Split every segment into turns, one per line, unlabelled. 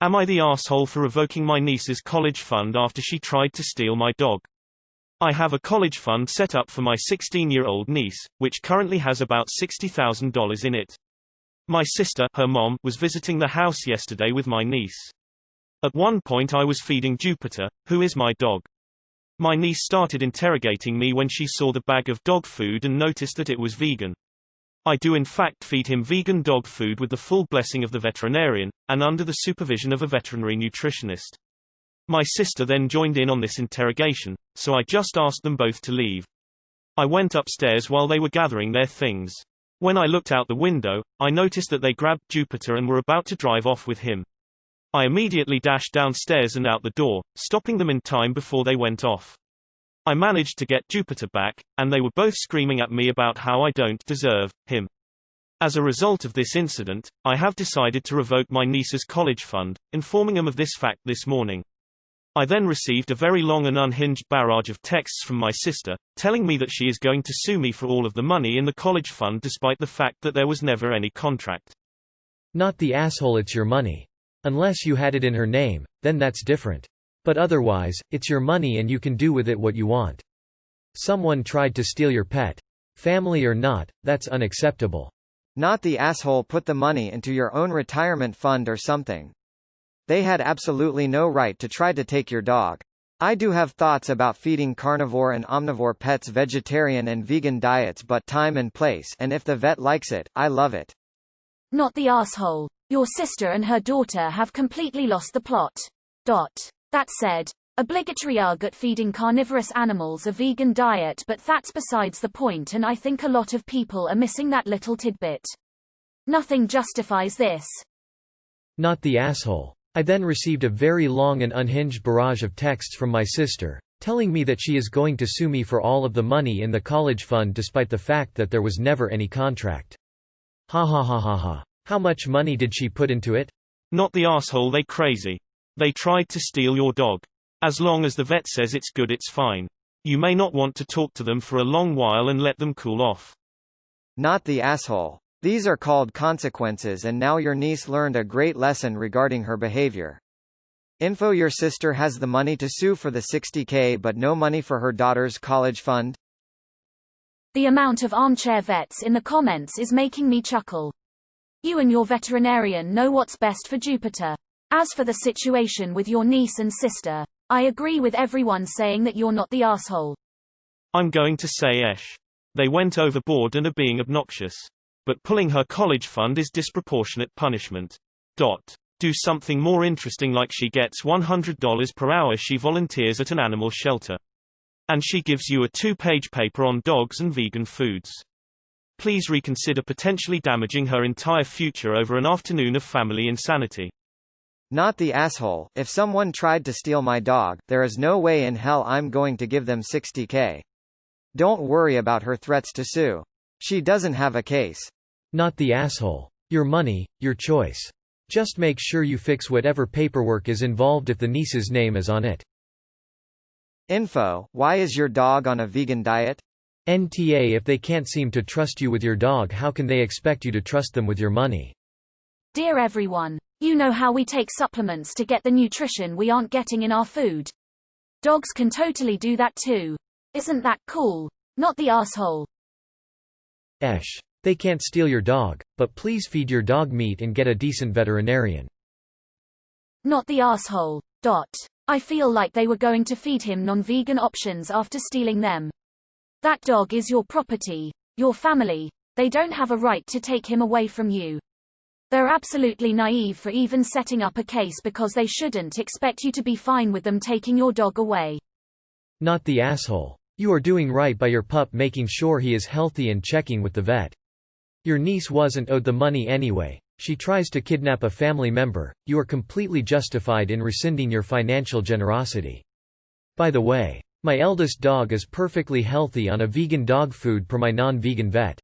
Am I the asshole for revoking my niece's college fund after she tried to steal my dog? I have a college fund set up for my 16-year-old niece, which currently has about $60,000 in it. My sister, her mom, was visiting the house yesterday with my niece. At one point I was feeding Jupiter, who is my dog. My niece started interrogating me when she saw the bag of dog food and noticed that it was vegan. I do in fact feed him vegan dog food with the full blessing of the veterinarian, and under the supervision of a veterinary nutritionist. My sister then joined in on this interrogation, so I just asked them both to leave. I went upstairs while they were gathering their things. When I looked out the window, I noticed that they grabbed Jupiter and were about to drive off with him. I immediately dashed downstairs and out the door, stopping them in time before they went off. I managed to get Jupiter back, and they were both screaming at me about how I don't deserve him. As a result of this incident, I have decided to revoke my niece's college fund, informing them of this fact this morning. I then received a very long and unhinged barrage of texts from my sister, telling me that she is going to sue me for all of the money in the college fund despite the fact that there was never any contract.
Not the asshole, it's your money. Unless you had it in her name, then that's different. But otherwise, it's your money and you can do with it what you want. Someone tried to steal your pet. Family or not, that's unacceptable.
Not the asshole put the money into your own retirement fund or something. They had absolutely no right to try to take your dog. I do have thoughts about feeding carnivore and omnivore pets vegetarian and vegan diets, but time and place, and if the vet likes it, I love it.
Not the asshole. Your sister and her daughter have completely lost the plot. That said, obligatory ugh at feeding carnivorous animals a vegan diet, but that's besides the point, and I think a lot of people are missing that little tidbit. Nothing justifies this.
Not the asshole. I then received a very long and unhinged barrage of texts from my sister, telling me that she is going to sue me for all of the money in the college fund despite the fact that there was never any contract. Ha ha ha ha ha. How much money did she put into it?
Not the asshole, they crazy. They tried to steal your dog. As long as the vet says it's good, it's fine. You may not want to talk to them for a long while and let them cool off.
Not the asshole. These are called consequences, and now your niece learned a great lesson regarding her behavior. Info: your sister has the money to sue for the $60K but no money for her daughter's college fund.
The amount of armchair vets in the comments is making me chuckle. You and your veterinarian know what's best for Jupiter. As for the situation with your niece and sister, I agree with everyone saying that you're not the asshole.
I'm going to say they went overboard and are being obnoxious. But pulling her college fund is disproportionate punishment. Do something more interesting, like she gets $100 per hour she volunteers at an animal shelter. And she gives you a 2-page paper on dogs and vegan foods. Please reconsider potentially damaging her entire future over an afternoon of family insanity.
Not the asshole. If someone tried to steal my dog, there is no way in hell I'm going to give them $60K. Don't worry about her threats to sue. She doesn't have a case.
Not the asshole. Your money, your choice. Just make sure you fix whatever paperwork is involved if the niece's name is on it.
Info: why is your dog on a vegan diet?
NTA: if they can't seem to trust you with your dog, how can they expect you to trust them with your money?
Dear everyone, you know how we take supplements to get the nutrition we aren't getting in our food. Dogs can totally do that too. Isn't that cool? Not the asshole.
They can't steal your dog, but please feed your dog meat and get a decent veterinarian.
Not the asshole. I feel like they were going to feed him non-vegan options after stealing them. That dog is your property, your family. They don't have a right to take him away from you. They're absolutely naive for even setting up a case because they shouldn't expect you to be fine with them taking your dog away.
Not the asshole. You are doing right by your pup, making sure he is healthy and checking with the vet. Your niece wasn't owed the money anyway. She tries to kidnap a family member. You are completely justified in rescinding your financial generosity. By the way, my eldest dog is perfectly healthy on a vegan dog food per my non-vegan vet.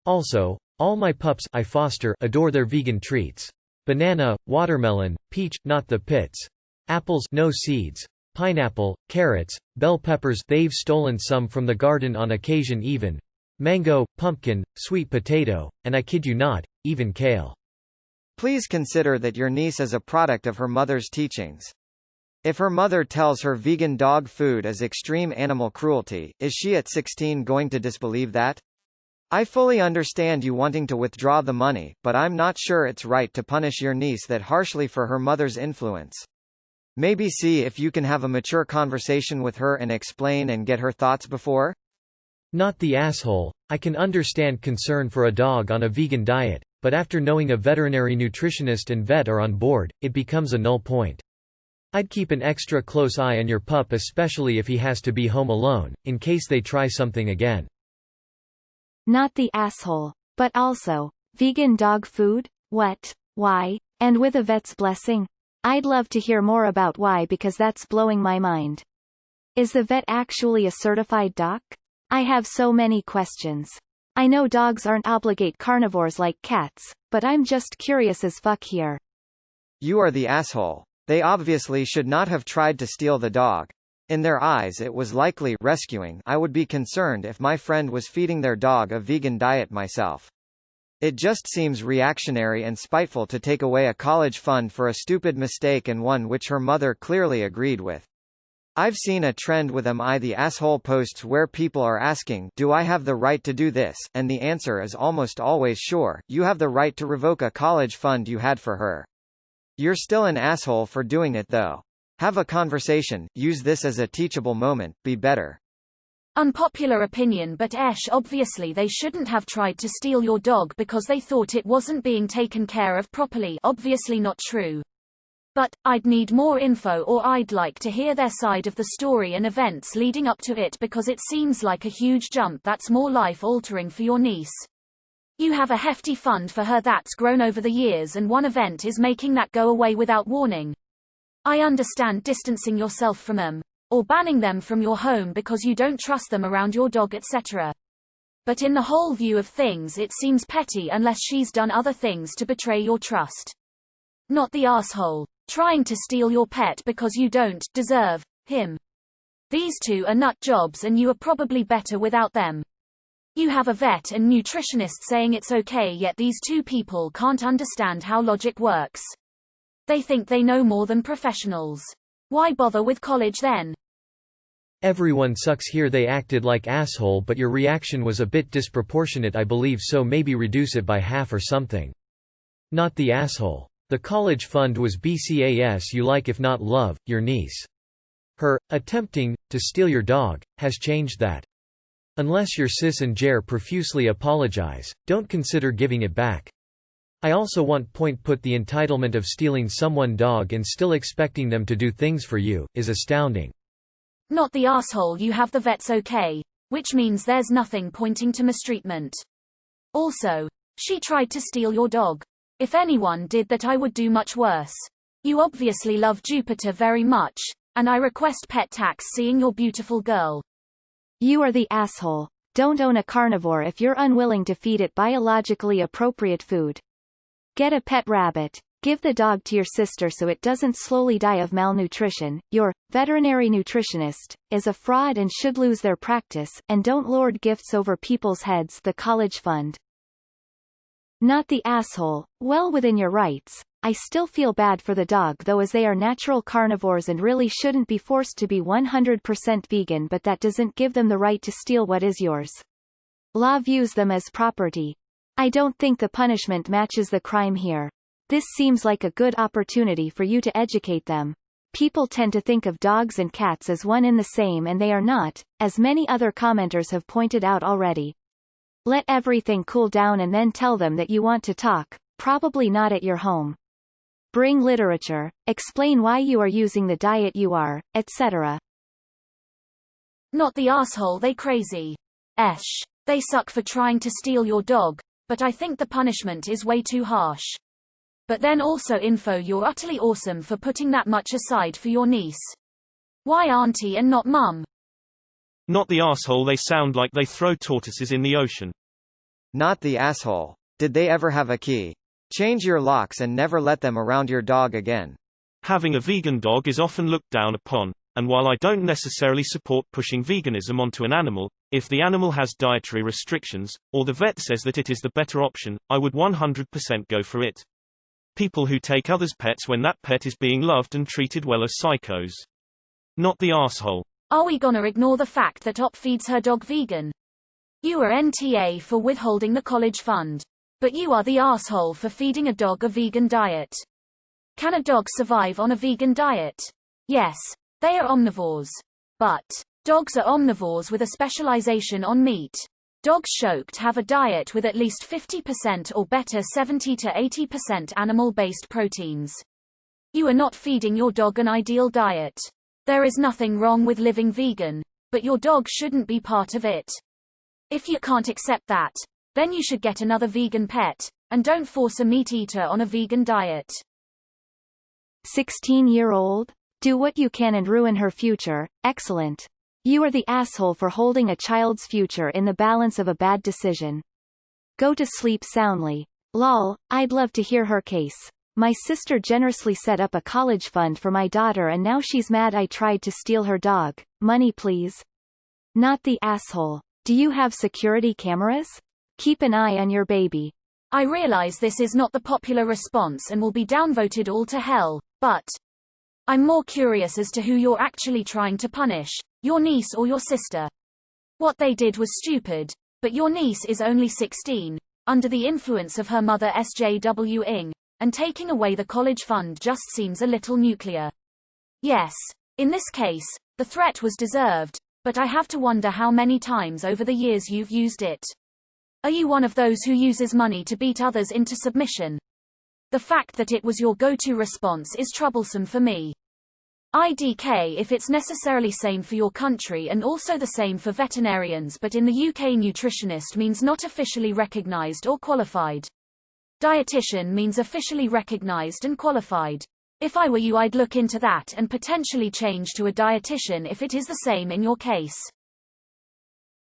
Also, all my pups I foster adore their vegan treats. Banana, watermelon, peach, not the pits. Apples, no seeds. Pineapple, carrots, bell peppers, they've stolen some from the garden on occasion even. Mango, pumpkin, sweet potato, and I kid you not, even kale.
Please consider that your niece is a product of her mother's teachings. If her mother tells her vegan dog food is extreme animal cruelty, is she at 16 going to disbelieve that? I fully understand you wanting to withdraw the money, but I'm not sure it's right to punish your niece that harshly for her mother's influence. Maybe see if you can have a mature conversation with her and explain and get her thoughts before?
Not the asshole. I can understand concern for a dog on a vegan diet, but after knowing a veterinary nutritionist and vet are on board, it becomes a null point. I'd keep an extra close eye on your pup, especially if he has to be home alone, in case they try something again.
Not the asshole. But also, vegan dog food? What? Why? And with a vet's blessing? I'd love to hear more about why, because that's blowing my mind. Is the vet actually a certified doc? I have so many questions. I know dogs aren't obligate carnivores like cats, but I'm just curious as fuck here.
You are the asshole. They obviously should not have tried to steal the dog. In their eyes it was likely rescuing. I would be concerned if my friend was feeding their dog a vegan diet myself. It just seems reactionary and spiteful to take away a college fund for a stupid mistake, and one which her mother clearly agreed with. I've seen a trend with Am I the Asshole posts where people are asking, do I have the right to do this? And the answer is almost always sure, you have the right to revoke a college fund you had for her. You're still an asshole for doing it though. Have a conversation, use this as a teachable moment, be better.
Unpopular opinion, but obviously they shouldn't have tried to steal your dog because they thought it wasn't being taken care of properly. Obviously not true. But, I'd need more info, or I'd like to hear their side of the story and events leading up to it, because it seems like a huge jump that's more life-altering for your niece. You have a hefty fund for her that's grown over the years, and one event is making that go away without warning. I understand distancing yourself from them, or banning them from your home because you don't trust them around your dog, etc. But in the whole view of things, it seems petty unless she's done other things to betray your trust. Not the asshole trying to steal your pet because you don't deserve him. These two are nut jobs and you are probably better without them. You have a vet and nutritionist saying it's okay, yet these two people can't understand how logic works. They think they know more than professionals. Why bother with college then?
Everyone sucks here. They acted like asshole, but your reaction was a bit disproportionate, I believe, so maybe reduce it by half or something. Not the asshole. The college fund was BCAS you like, if not love, your niece. Her attempting to steal your dog has changed that. Unless your sis and Jer profusely apologize, don't consider giving it back. I also want put the entitlement of stealing someone's dog and still expecting them to do things for you is astounding.
Not the asshole, you have the vet's okay, which means there's nothing pointing to mistreatment. Also, she tried to steal your dog. If anyone did that, I would do much worse. You obviously love Jupiter very much, and I request pet tax seeing your beautiful girl.
You are the asshole. Don't own a carnivore if you're unwilling to feed it biologically appropriate food. Get a pet rabbit. Give the dog to your sister so it doesn't slowly die of malnutrition. Your veterinary nutritionist is a fraud and should lose their practice, and don't lord gifts over people's heads. The college fund. Not the asshole. Well within your rights. I still feel bad for the dog though, as they are natural carnivores and really shouldn't be forced to be 100% vegan, but that doesn't give them the right to steal what is yours. Law views them as property. I don't think the punishment matches the crime here. This seems like a good opportunity for you to educate them. People tend to think of dogs and cats as one and the same, and they are not, as many other commenters have pointed out already. Let everything cool down and then tell them that you want to talk, probably not at your home. Bring literature, explain why you are using the diet you are, etc.
Not the asshole, they crazy. They suck for trying to steal your dog, but I think the punishment is way too harsh. But then also you're utterly awesome for putting that much aside for your niece. Why auntie and not mum?
Not the asshole, they sound like they throw tortoises in the ocean.
Not the asshole. Did they ever have a key? Change your locks and never let them around your dog again.
Having a vegan dog is often looked down upon, and while I don't necessarily support pushing veganism onto an animal, if the animal has dietary restrictions, or the vet says that it is the better option, I would 100% go for it. People who take others' pets when that pet is being loved and treated well are psychos. Not the asshole.
Are we gonna ignore the fact that Op feeds her dog vegan? You are NTA for withholding the college fund. But you are the asshole for feeding a dog a vegan diet. Can a dog survive on a vegan diet? Yes. They are omnivores. But dogs are omnivores with a specialization on meat. Dogs should have a diet with at least 50% or better 70 to 80% animal-based proteins. You are not feeding your dog an ideal diet. There is nothing wrong with living vegan, but your dog shouldn't be part of it. If you can't accept that, then you should get another vegan pet, and don't force a meat eater on a vegan diet.
16-year-old? Do what you can and ruin her future. Excellent. You are the asshole for holding a child's future in the balance of a bad decision. Go to sleep soundly. Lol, I'd love to hear her case. My sister generously set up a college fund for my daughter and now she's mad I tried to steal her dog. Money please. Not the asshole. Do you have security cameras? Keep an eye on your baby.
I realize this is not the popular response and will be downvoted all to hell, but I'm more curious as to who you're actually trying to punish, your niece or your sister. What they did was stupid, but your niece is only 16, under the influence of her mother SJWing, and taking away the college fund just seems a little nuclear. Yes, in this case, the threat was deserved, but I have to wonder how many times over the years you've used it. Are you one of those who uses money to beat others into submission? The fact that it was your go-to response is troublesome for me. IDK if it's necessarily same for your country and also the same for veterinarians, but in the UK nutritionist means not officially recognized or qualified. Dietitian means officially recognized and qualified. If I were you I'd look into that and potentially change to a dietitian if it is the same in your case.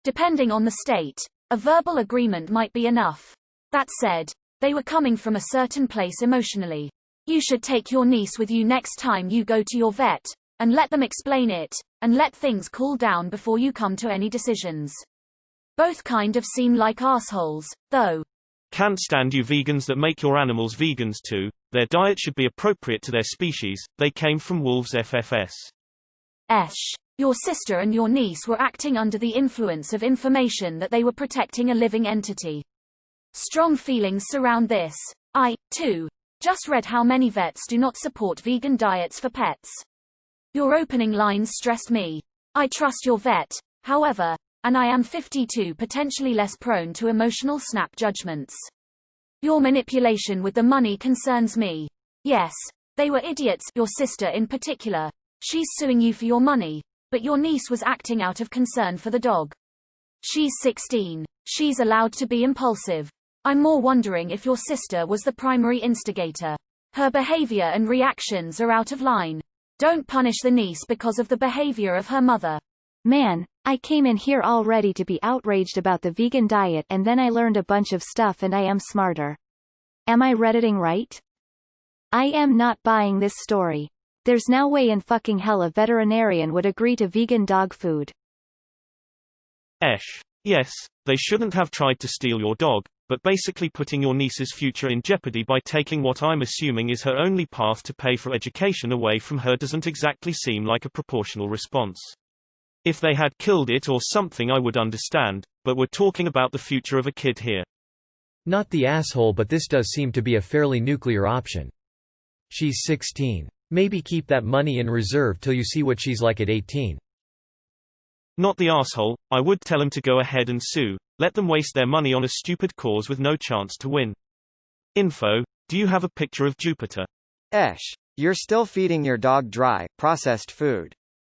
Depending on the state, a verbal agreement might be enough. That said, they were coming from a certain place emotionally. You should take your niece with you next time you go to your vet, and let them explain it, and let things cool down before you come to any decisions. Both kind of seem like assholes, though.
Can't stand you vegans that make your animals vegans too. Their diet should be appropriate to their species. They came from wolves FFS.
Your sister and your niece were acting under the influence of information that they were protecting a living entity. Strong feelings surround this. I, too, just read how many vets do not support vegan diets for pets. Your opening lines stressed me. I trust your vet, however, and I am 52, potentially less prone to emotional snap judgments. Your manipulation with the money concerns me. Yes, they were idiots, your sister in particular. She's suing you for your money, but your niece was acting out of concern for the dog. She's 16. She's allowed to be impulsive. I'm more wondering if your sister was the primary instigator. Her behavior and reactions are out of line. Don't punish the niece because of the behavior of her mother.
Man, I came in here all ready to be outraged about the vegan diet and then I learned a bunch of stuff and I am smarter. Am I redditing right? I am not buying this story. There's no way in fucking hell a veterinarian would agree to vegan dog food.
Yes, they shouldn't have tried to steal your dog, but basically putting your niece's future in jeopardy by taking what I'm assuming is her only path to pay for education away from her doesn't exactly seem like a proportional response. If they had killed it or something I would understand, but we're talking about the future of a kid here.
Not the asshole, but this does seem to be a fairly nuclear option. She's 16. Maybe keep that money in reserve till you see what she's like at 18.
Not the asshole, I would tell him to go ahead and sue. Let them waste their money on a stupid cause with no chance to win. Info, do you have a picture of Jupiter?
You're still feeding your dog dry, processed food.